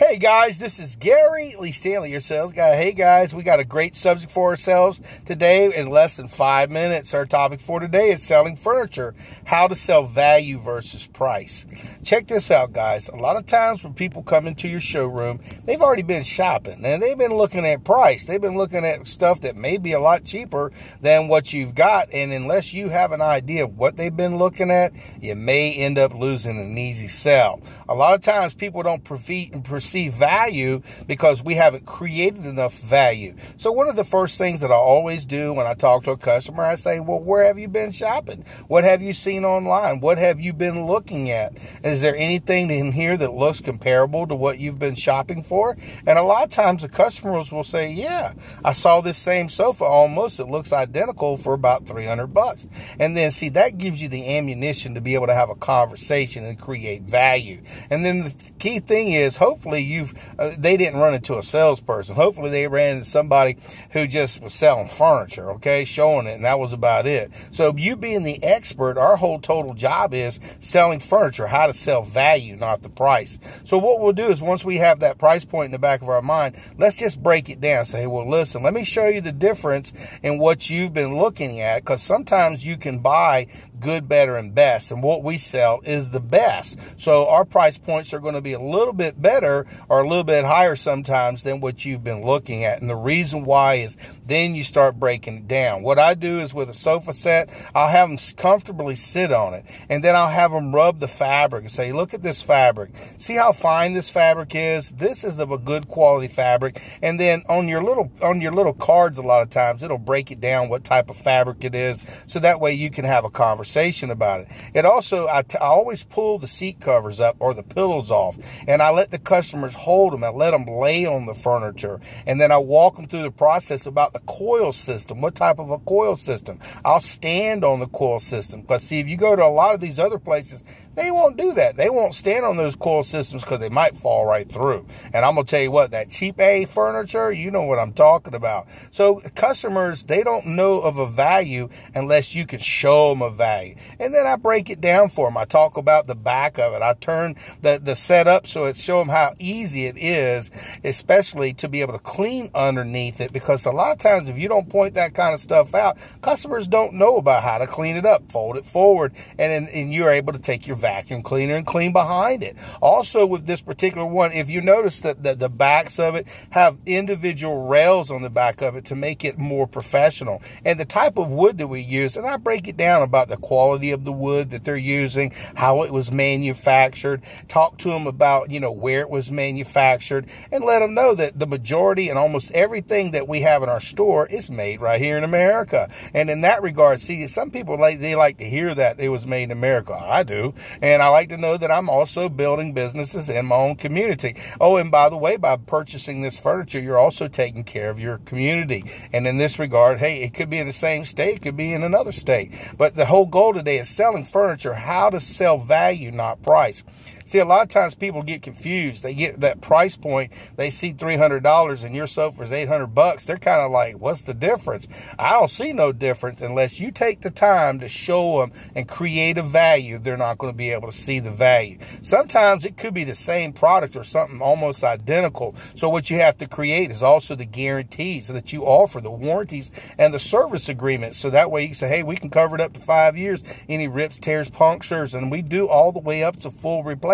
Hey guys, this is Gary Lee Stanley, your sales guy. Hey guys, we got a great subject for ourselves today in less than 5 minutes. Our topic for today is selling furniture, how to sell value versus price. Check this out, guys. A lot of times when people come into your showroom, they've already been shopping and they've been looking at price. They've been looking at stuff that may be a lot cheaper than what you've got. And unless you have an idea of what they've been looking at, you may end up losing an easy sell. A lot of times people don't perceive value because we haven't created enough value. So one of the first things that I always do when I talk to a customer, I say, well, where have you been shopping? What have you seen online? What have you been looking at? Is there anything in here that looks comparable to what you've been shopping for? And a lot of times the customers will say, yeah, I saw this same sofa almost. It looks identical for about $300. And then see, that gives you the ammunition to be able to have a conversation and create value. And then the key thing is, hopefully they didn't run into a salesperson. Hopefully they ran into somebody who just was selling furniture, okay, showing it, and that was about it. So you being the expert, our whole total job is selling furniture, how to sell value, not the price. So what we'll do is once we have that price point in the back of our mind, let's just break it down. Say, well, listen, let me show you the difference in what you've been looking at, because sometimes you can buy good, better, and best, and what we sell is the best. So our price points are going to be a little bit better or a little bit higher sometimes than what you've been looking at. And the reason why is then you start breaking it down. What I do is with a sofa set, I'll have them comfortably sit on it, and then I'll have them rub the fabric and say, look at this fabric. See how fine this fabric is? This is of a good quality fabric. And then on your little cards, a lot of times it'll break it down what type of fabric it is, so that way you can have a conversation about it. It also, I always pull the seat covers up or the pillows off, and I let the customers hold them. I let them lay on the furniture, and then I walk them through the process about the coil system. What type of a coil system? I'll stand on the coil system, because see, if you go to a lot of these other places, they won't do that. They won't stand on those coil systems because they might fall right through. And I'm going to tell you what, that cheap A furniture, you know what I'm talking about. So customers, they don't know of a value unless you can show them a value. And then I break it down for them. I talk about the back of it. I turn the setup so it show them how easy it is, especially to be able to clean underneath it, because a lot of times if you don't point that kind of stuff out, customers don't know about how to clean it up, fold it forward, and you're able to take your vacuum cleaner and clean behind it. Also with this particular one, if you notice that the backs of it have individual rails on the back of it to make it more professional, and the type of wood that we use, and I break it down about the quality of the wood that they're using, how it was manufactured, talk to them about, you know, where it was manufactured, and let them know that the majority and almost everything that we have in our store is made right here in America. And in that regard, see, some people they like to hear that it was made in America. I do. And I like to know that I'm also building businesses in my own community. Oh, and by the way, by purchasing this furniture, you're also taking care of your community. And in this regard, hey, it could be in the same state, it could be in another state. But the whole goal today is selling furniture, how to sell value, not price. See, a lot of times people get confused. They get that price point. They see $300 and your sofa is $800. They're kind of like, what's the difference? I don't see no difference unless you take the time to show them and create a value. They're not going to be able to see the value. Sometimes it could be the same product or something almost identical. So what you have to create is also the guarantees that you offer, the warranties and the service agreements. So that way you can say, hey, we can cover it up to 5 years. Any rips, tears, punctures, and we do all the way up to full replacement.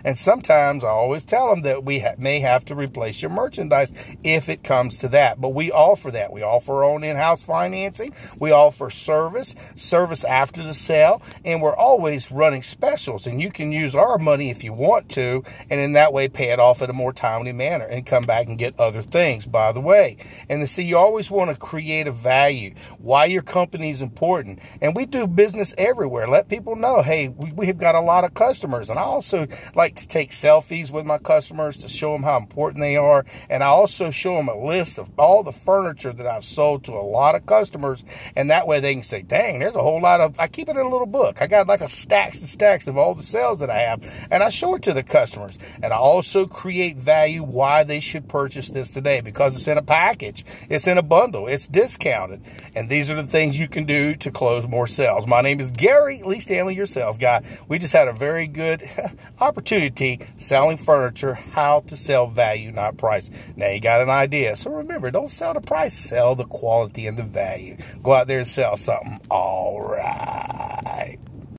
And sometimes I always tell them that we may have to replace your merchandise if it comes to that. But we offer that. We offer our own in-house financing. We offer service after the sale, and we're always running specials. And you can use our money if you want to, and in that way pay it off in a more timely manner and come back and get other things, by the way. And to see, you always want to create a value, why your company is important. And we do business everywhere. Let people know, hey, we have got a lot of customers, and I also like to take selfies with my customers to show them how important they are. And I also show them a list of all the furniture that I've sold to a lot of customers. And that way they can say, dang, there's a whole lot of, I keep it in a little book. I got like a stacks and stacks of all the sales that I have. And I show it to the customers. And I also create value why they should purchase this today, because it's in a package. It's in a bundle. It's discounted. And these are the things you can do to close more sales. My name is Gary Lee Stanley, your sales guy. We just had a very good opportunity selling furniture, how to sell value, not price. Now you got an idea. So remember, don't sell the price, sell the quality and the value. Go out there and sell something. All right.